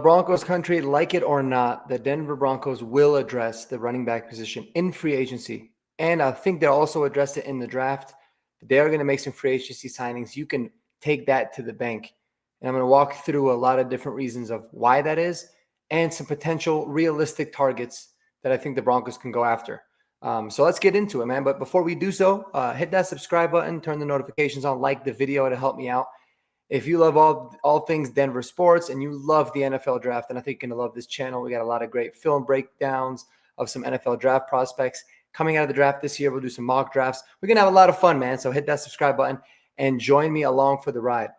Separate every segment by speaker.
Speaker 1: Broncos country, like it or not, the Denver Broncos will address the running back position in free agency. And I think they'll also address it in the draft. They are going to make some free agency signings. You can take that to the bank. And I'm going to walk through a lot of different reasons of why that is and some potential realistic targets that I think the Broncos can go after. So let's get into it, man. But before we do so, hit that subscribe button, turn the notifications on, like the video to help me out. If you love all things Denver sports and you love the NFL draft, then I think you're going to love this channel. We got a lot of great film breakdowns of some NFL draft prospects coming out of the draft this year. We'll do some mock drafts. We're going to have a lot of fun, man. So hit that subscribe button and join me along for the ride.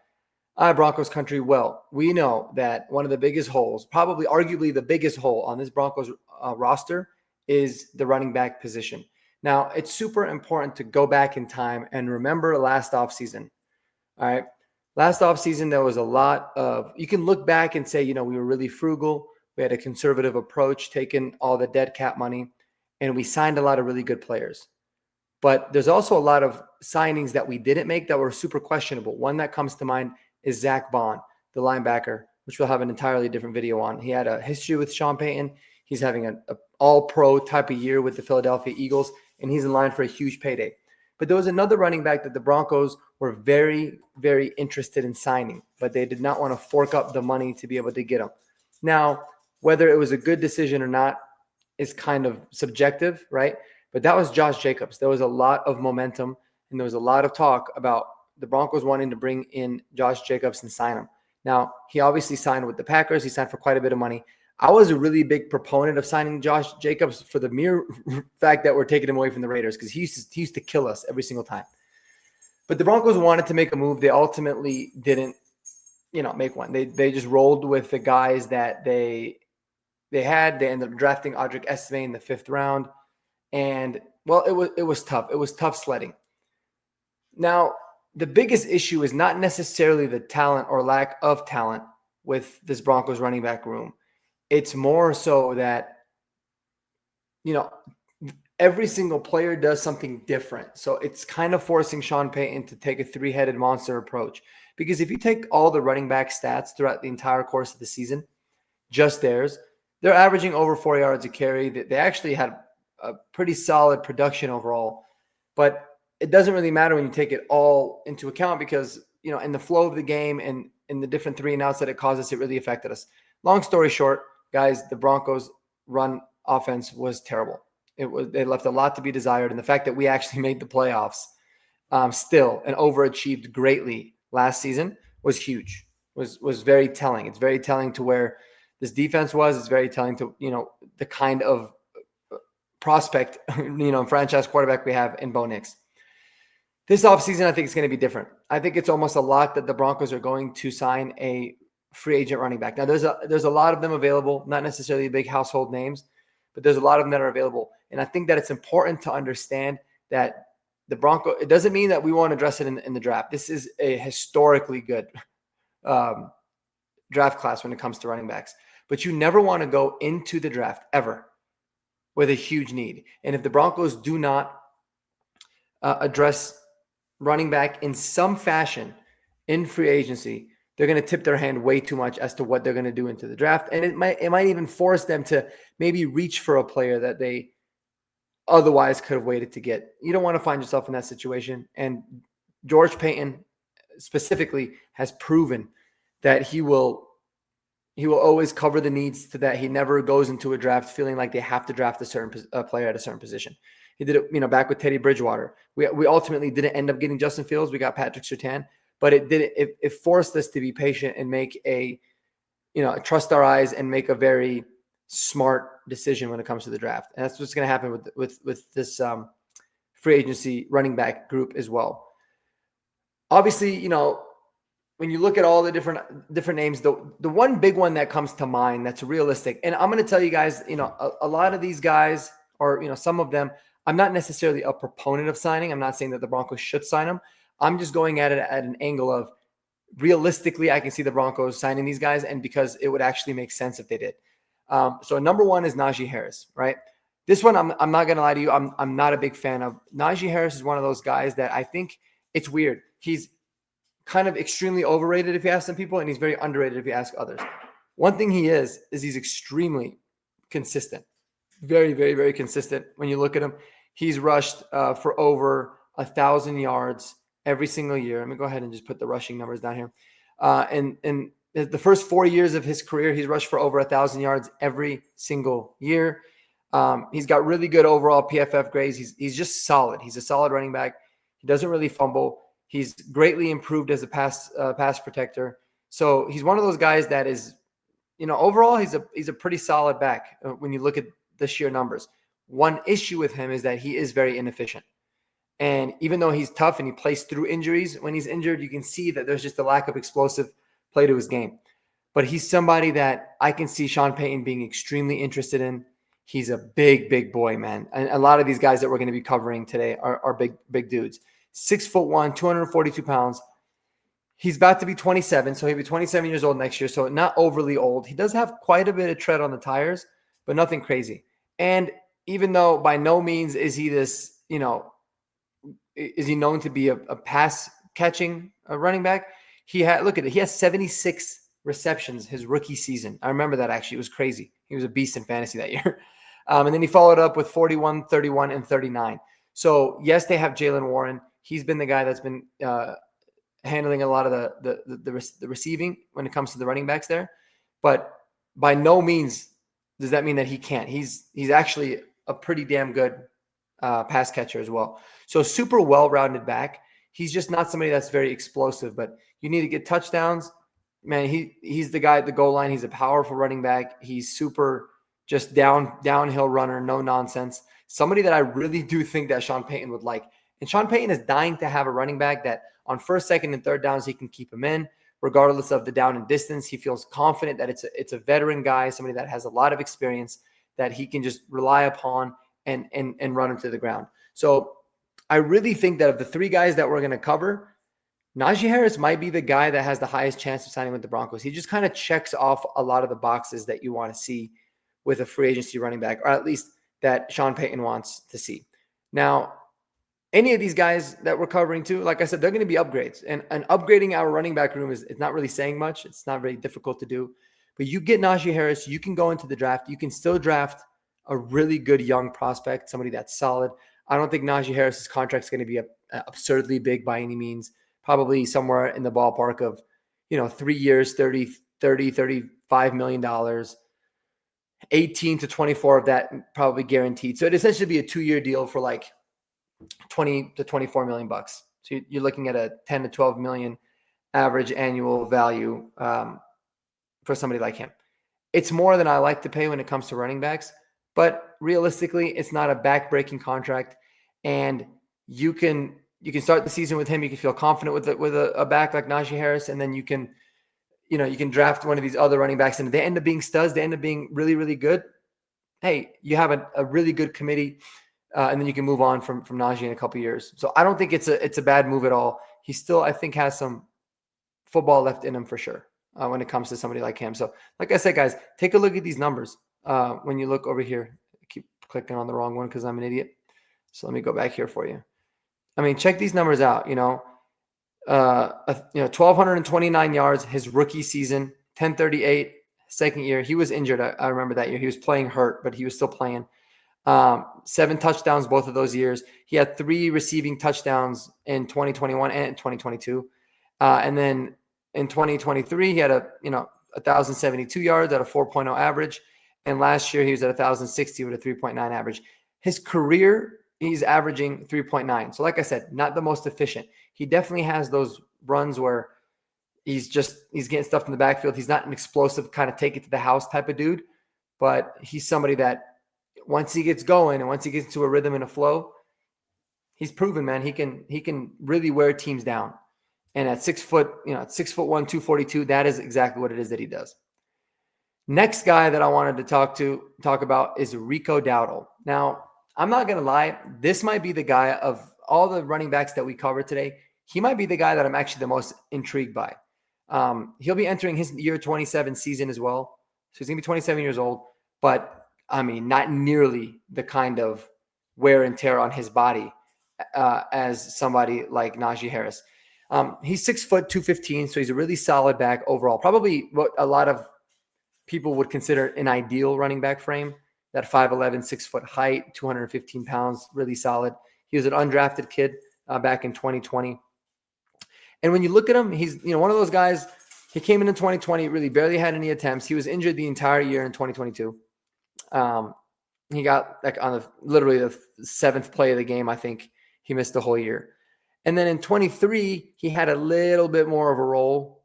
Speaker 1: All right, Broncos country. Well, we know that one of the biggest holes, probably arguably the biggest hole on this Broncos roster is the running back position. Now, it's super important to go back in time and remember last offseason. All right. Last offseason, there was a lot of, you can look back and say, we were really frugal. We had a conservative approach, taking all the dead cap money, and we signed a lot of really good players. But there's also a lot of signings that we didn't make that were super questionable. One that comes to mind is Zach Bond, the linebacker, which we'll have an entirely different video on. He had a history with Sean Payton. He's having an all-pro type of year with the Philadelphia Eagles, and he's in line for a huge payday. But there was another running back that the Broncos were very, very interested in signing, but they did not want to fork up the money to be able to get him. Now, whether it was a good decision or not is kind of subjective, right? But that was Josh Jacobs. There was a lot of momentum, and there was a lot of talk about the Broncos wanting to bring in Josh Jacobs and sign him. Now, he obviously signed with the Packers. He signed for quite a bit of money. I was a really big proponent of signing Josh Jacobs for the mere fact that we're taking him away from the Raiders because he used to kill us every single time. But the Broncos wanted to make a move. They ultimately didn't, make one. They just rolled with the guys that they had. They ended up drafting Audric Estime in the 5th round. And, well, it was tough. It was tough sledding. Now, the biggest issue is not necessarily the talent or lack of talent with this Broncos running back room. It's more so that, every single player does something different. So it's kind of forcing Sean Payton to take a 3-headed monster approach. Because if you take all the running back stats throughout the entire course of the season, just theirs, they're averaging over 4 yards a carry. They actually had a pretty solid production overall. But it doesn't really matter when you take it all into account because, in the flow of the game and in the different 3 and outs that it caused us, it really affected us. Long story short, guys, the Broncos' run offense was terrible. They left a lot to be desired, and the fact that we actually made the playoffs still and overachieved greatly last season was huge. Was very telling. It's very telling to where this defense was. It's very telling to the kind of prospect franchise quarterback we have in Bo Nix. This offseason, I think it's going to be different. I think it's almost a lot that the Broncos are going to sign a free agent running back. Now, there's a lot of them available, not necessarily big household names, but there's a lot of them that are available. And I think that it's important to understand that the Broncos, it doesn't mean that we won't address it in the draft. This is a historically good draft class when it comes to running backs. But you never want to go into the draft ever with a huge need. And if the Broncos do not address running back in some fashion in free agency, they're going to tip their hand way too much as to what they're going to do into the draft. And it might even force them to maybe reach for a player that they otherwise could have waited to get. You don't want to find yourself in that situation. And George Payton specifically has proven that he will always cover the needs to that. He never goes into a draft feeling like they have to draft a certain player at a certain position. He did it, back with Teddy Bridgewater. We ultimately didn't end up getting Justin Fields. We got Patrick Surtain. But it forced us to be patient and make trust our eyes and make a very smart decision when it comes to the draft. And that's what's going to happen with this free agency running back group as well. Obviously, when you look at all the different names, the one big one that comes to mind that's realistic, and I'm going to tell you guys, a lot of these guys, or some of them, I'm not necessarily a proponent of signing. I'm not saying that the Broncos should sign them. I'm just going at it at an angle of realistically, I can see the Broncos signing these guys, and because it would actually make sense if they did. So number one is Najee Harris, right? This one, I'm not going to lie to you. I'm not a big fan of. Najee Harris is one of those guys that I think it's weird. He's kind of extremely overrated if you ask some people, and he's very underrated if you ask others. One thing he is he's extremely consistent. Very, very, very consistent. When you look at him, he's rushed for over 1,000 yards every single year. Let me go ahead and just put the rushing numbers down here. And the first 4 years of his career, he's rushed for over 1,000 yards every single year. He's got really good overall PFF grades. He's just solid. He's a solid running back. He doesn't really fumble. He's greatly improved as a pass protector. So he's one of those guys that is, overall he's a pretty solid back when you look at the sheer numbers. One issue with him is that he is very inefficient. And even though he's tough and he plays through injuries, when he's injured, you can see that there's just a lack of explosive play to his game. But he's somebody that I can see Sean Payton being extremely interested in. He's a big, big boy, man. And a lot of these guys that we're going to be covering today are big, big dudes. 6'1", 242 pounds. He's about to be 27, so he'll be 27 years old next year, so not overly old. He does have quite a bit of tread on the tires, but nothing crazy. And even though by no means is he this, is he known to be a pass catching running back, he has 76 receptions his rookie season. I remember that actually. It was crazy. He was a beast in fantasy that year. And then he followed up with 41, 31, and 39. So yes, they have Jaylen Warren. He's been the guy that's been handling a lot of the receiving when it comes to the running backs there. But by no means does that mean that he can't. He's actually a pretty damn good pass catcher as well. So super well-rounded back. He's just not somebody that's very explosive, but you need to get touchdowns. Man, he's the guy at the goal line. He's a powerful running back. He's super just downhill runner, no nonsense. Somebody that I really do think that Sean Payton would like. And Sean Payton is dying to have a running back that on first, second, and third downs, he can keep him in, regardless of the down and distance. He feels confident that it's a veteran guy, somebody that has a lot of experience that he can just rely upon and run him to the ground. So I really think that of the three guys that we're going to cover, Najee Harris might be the guy that has the highest chance of signing with the Broncos. He just kind of checks off a lot of the boxes that you want to see with a free agency running back, or at least that Sean Payton wants to see. Now, any of these guys that we're covering too, like I said, they're going to be upgrades. And upgrading our running back room it's not really saying much. It's not very difficult to do. But you get Najee Harris, you can go into the draft. You can still draft a really good young prospect, somebody that's solid. I don't think Najee Harris's contract is going to be absurdly big by any means. Probably somewhere in the ballpark of, 3 years, $35 million, 18 to 24 of that probably guaranteed. So it'd essentially be a 2-year deal for like 20 to 24 million bucks. So you're looking at a 10 to 12 million average annual value for somebody like him. It's more than I like to pay when it comes to running backs, but realistically, it's not a back-breaking contract, and you can start the season with him. You can feel confident with a back like Najee Harris, and then you can draft one of these other running backs, and if they end up being studs, they end up being really, really good. Hey, you have a really good committee, and then you can move on from Najee in a couple years. So I don't think it's a bad move at all. He still, I think, has some football left in him for sure when it comes to somebody like him. So like I said, guys, take a look at these numbers when you look over here. I keep clicking on the wrong one because I'm an idiot. So let me go back here for you. I mean, check these numbers out. 1,229 yards his rookie season, 1038 second year. He was injured. I remember that year. He was playing hurt, but he was still playing. 7 touchdowns both of those years. He had 3 receiving touchdowns in 2021 and 2022. And then in 2023, he had 1,072 yards at a 4.0 average. And last year, he was at 1,060 with a 3.9 average. His career, he's averaging 3.9. So like I said, not the most efficient. He definitely has those runs where he's getting stuffed in the backfield. He's not an explosive kind of take it to the house type of dude, but he's somebody that once he gets going and once he gets into a rhythm and a flow, he's proven, man, he can really wear teams down. And at 6 foot, at 6'1", 242, that is exactly what it is that he does. Next guy that I wanted to talk about is Rico Dowdle. Now, I'm not going to lie. This might be the guy of all the running backs that we covered today. He might be the guy that I'm actually the most intrigued by. He'll be entering his year 27 season as well. So he's going to be 27 years old, but I mean, not nearly the kind of wear and tear on his body as somebody like Najee Harris. He's 6 foot 215, so he's a really solid back overall. Probably what a lot of people would consider an ideal running back frame. That 5'11", 6-foot height, 215 pounds, really solid. He was an undrafted kid back in 2020. And when you look at him, he's one of those guys. He came in 2020, really barely had any attempts. He was injured the entire year in 2022. He got like on literally the 7th play of the game. I think he missed the whole year. And then in 23, he had a little bit more of a role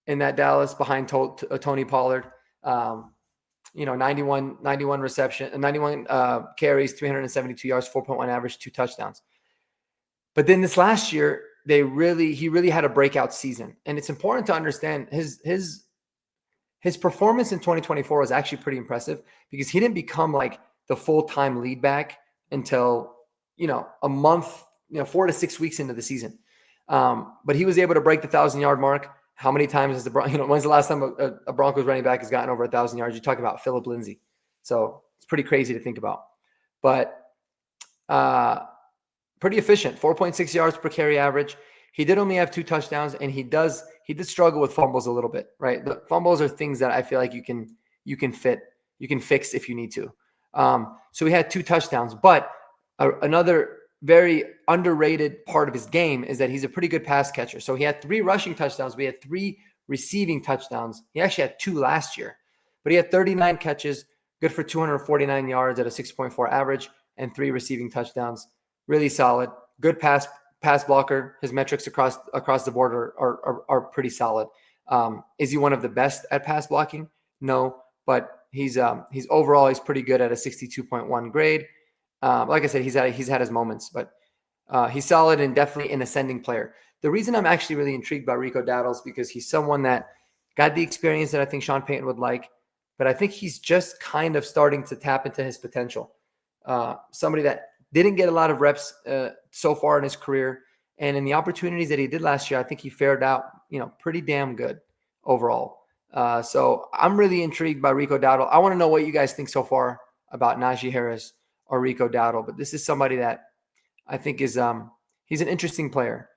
Speaker 1: in that Dallas behind Tony Pollard. 91 reception, 91 carries, 372 yards, 4.1 average, 2 touchdowns. But then this last year, he really had a breakout season. And it's important to understand his performance in 2024 was actually pretty impressive because he didn't become like the full-time lead back until, a month, 4 to 6 weeks into the season. But he was able to break the 1,000-yard mark. How many times has when's the last time a Broncos running back has gotten over 1,000 yards? You talk about Phillip Lindsay. So it's pretty crazy to think about. But pretty efficient, 4.6 yards per carry average. He did only have 2 touchdowns, and he did struggle with fumbles a little bit, right? The fumbles are things that I feel like you can fix if you need to. So he had 2 touchdowns, but another very underrated part of his game is that he's a pretty good pass catcher. So he had 3 rushing touchdowns. We had 3 receiving touchdowns. He actually had 2 last year, but he had 39 catches, good for 249 yards at a 6.4 average, and 3 receiving touchdowns. Really solid, good pass blocker. His metrics across the board are pretty solid. Is he one of the best at pass blocking? No, but he's overall he's pretty good at a 62.1 grade. Like I said, he's had his moments, but he's solid and definitely an ascending player. The reason I'm actually really intrigued by Rico Dowdle is because he's someone that got the experience that I think Sean Payton would like, but I think he's just kind of starting to tap into his potential. Somebody that didn't get a lot of reps so far in his career, and in the opportunities that he did last year, I think he fared out, pretty damn good overall. So I'm really intrigued by Rico Dowdle. I want to know what you guys think so far about Najee Harris or Rico Dowdle, but this is somebody that I think is he's an interesting player.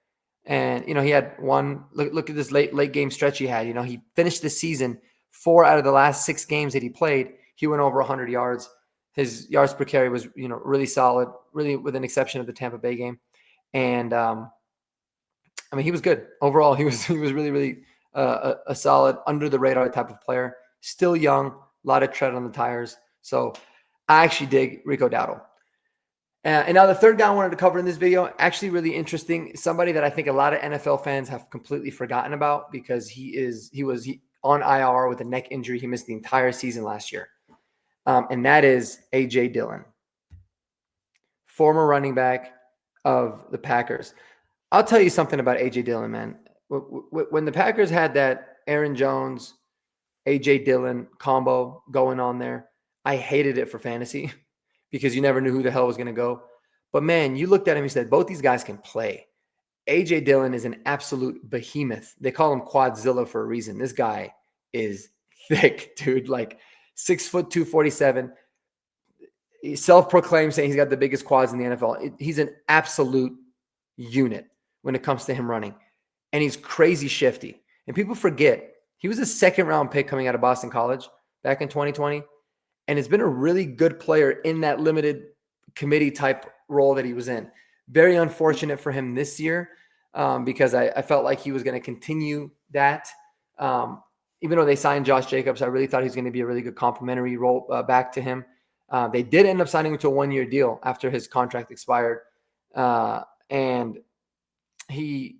Speaker 1: And he had one look at this late game stretch he had. He finished the season 4 out of the last 6 games that he played, he went over 100 yards. His yards per carry was really solid, really with an exception of the Tampa Bay game. And he was good overall. He was really a solid under the radar type of player. Still young, a lot of tread on the tires. So I actually dig Rico Dowdle. And now the third guy I wanted to cover in this video, actually really interesting, somebody that I think a lot of NFL fans have completely forgotten about because he was on IR with a neck injury. He missed the entire season last year. And that is A.J. Dillon, former running back of the Packers. I'll tell you something about A.J. Dillon, man. When the Packers had that Aaron Jones, A.J. Dillon combo going on there, I hated it for fantasy because you never knew who the hell was going to go. But, man, you looked at him and said, both these guys can play. A.J. Dillon is an absolute behemoth. They call him Quadzilla for a reason. This guy is thick, dude, like 6 foot 247. He's self-proclaimed saying he's got the biggest quads in the NFL. He's an absolute unit when it comes to him running. And he's crazy shifty. And people forget, he was a second-round pick coming out of Boston College back in 2020. And has been a really good player in that limited committee type role that he was in. Very unfortunate for him this year because I felt like he was going to continue that. Even though they signed Josh Jacobs, I really thought he was going to be a really good complimentary role back to him. They did end up signing him to a 1-year deal after his contract expired. And he's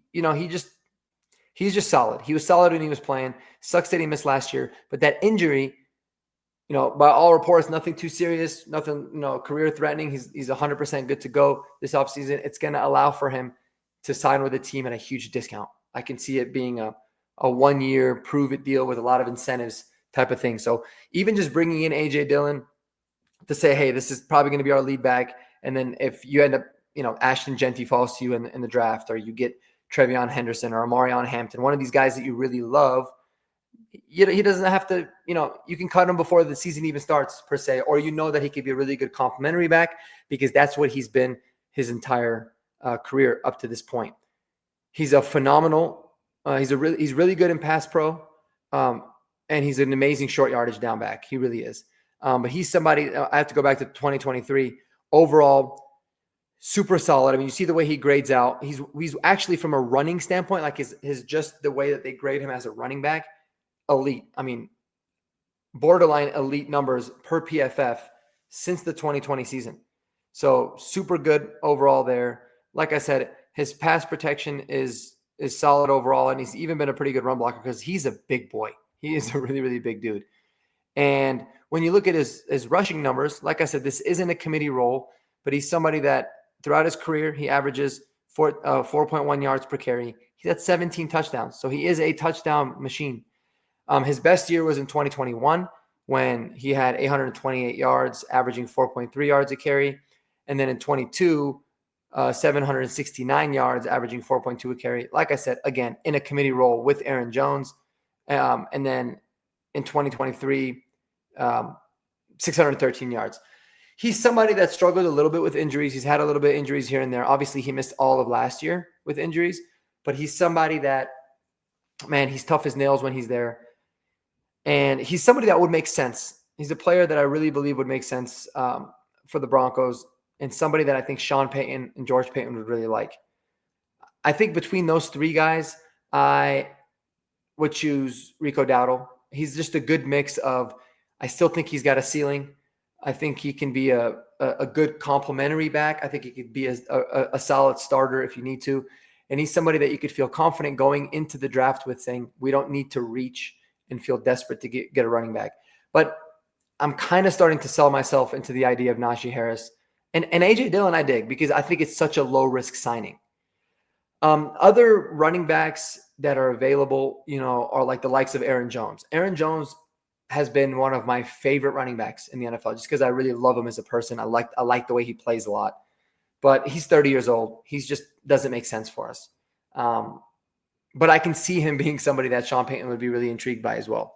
Speaker 1: just solid. He was solid when he was playing. Sucks that he missed last year. But that injury, by all reports, nothing too serious, nothing, career threatening. He's 100% good to go this offseason. It's going to allow for him to sign with a team at a huge discount. I can see it being a 1-year prove it deal with a lot of incentives type of thing. So even just bringing in A.J. Dillon to say, hey, this is probably going to be our lead back. And then if you end up, Ashton Genty falls to you in the draft, or you get Trevion Henderson or Amarion Hampton, one of these guys that you really love, he doesn't have to, you can cut him before the season even starts per se, or that he could be a really good complimentary back because that's what he's been his entire career up to this point. He's a phenomenal, he's really good in pass pro. and he's an amazing short yardage down back. He really is. But he's somebody, I have to go back to 2023. Overall, super solid. I mean, you see the way he grades out. He's actually, from a running standpoint, like his just the way that they grade him as a running back, elite. I mean, borderline elite numbers per PFF since the 2020 season. So super good overall there. Like I said, his pass protection is solid overall, and he's even been a pretty good run blocker because he's a big boy. He is a really, really big dude. And when you look at his rushing numbers, like I said, this isn't a committee role, but he's somebody that throughout his career, he averages 4.1 yards per carry. He's at 17 touchdowns. So he is a touchdown machine. His best year was in 2021 when he had 828 yards, averaging 4.3 yards a carry. And then in 22, 769 yards, averaging 4.2 a carry. Like I said, again, in a committee role with Aaron Jones. And then in 2023, 613 yards. He's somebody that struggled a little bit with injuries. He's had a little bit of injuries here and there. Obviously, he missed all of last year with injuries, but he's somebody that, man, he's tough as nails when he's there. And he's somebody that would make sense. He's a player that I really believe would make sense for the Broncos, and somebody that I think Sean Payton and George Payton would really like. I think between those three guys, I would choose Rico Dowdle. He's just a good mix of, I still think he's got a ceiling. I think he can be a good complementary back. I think he could be a solid starter if you need to. And he's somebody that you could feel confident going into the draft with, saying, we don't need to reach and feel desperate to get a running back. But I'm kind of starting to sell myself into the idea of Najee Harris. And A.J. Dillon I dig because I think it's such a low-risk signing. Other running backs that are available, are like the likes of Aaron Jones. Aaron Jones has been one of my favorite running backs in the NFL just because I really love him as a person. I like the way he plays a lot. But he's 30 years old. He's just doesn't make sense for us. But I can see him being somebody that Sean Payton would be really intrigued by as well,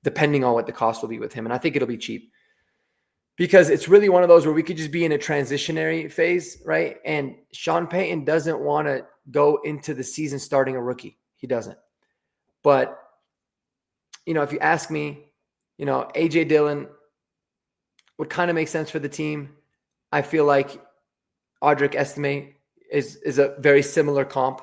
Speaker 1: depending on what the cost will be with him. And I think it'll be cheap because it's really one of those where we could just be in a transitionary phase, right? And Sean Payton doesn't want to go into the season starting a rookie. He doesn't. But, if you ask me, A.J. Dillon would kind of make sense for the team. I feel like Audric Estime is a very similar comp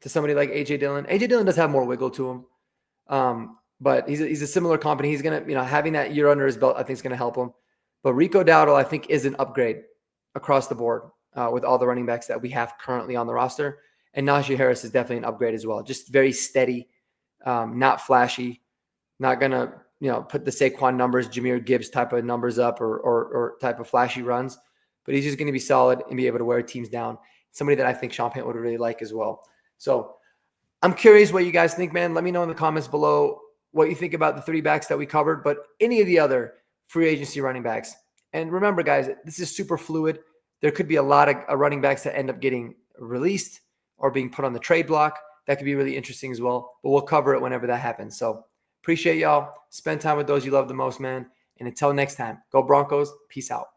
Speaker 1: to somebody like A.J. Dillon. A.J. Dillon does have more wiggle to him, but he's a similar comp, and he's going to, having that year under his belt, I think is going to help him. But Rico Dowdle, I think, is an upgrade across the board with all the running backs that we have currently on the roster. And Najee Harris is definitely an upgrade as well. Just very steady, not flashy, not going to, put the Saquon numbers, Jahmyr Gibbs type of numbers up or type of flashy runs. But he's just going to be solid and be able to wear teams down. Somebody that I think Sean Payton would really like as well. So I'm curious what you guys think, man. Let me know in the comments below what you think about the three backs that we covered, but any of the other free agency running backs. And remember, guys, this is super fluid. There could be a lot of running backs that end up getting released or being put on the trade block. That could be really interesting as well, but we'll cover it whenever that happens. So appreciate y'all. Spend time with those you love the most, man. And until next time, go Broncos. Peace out.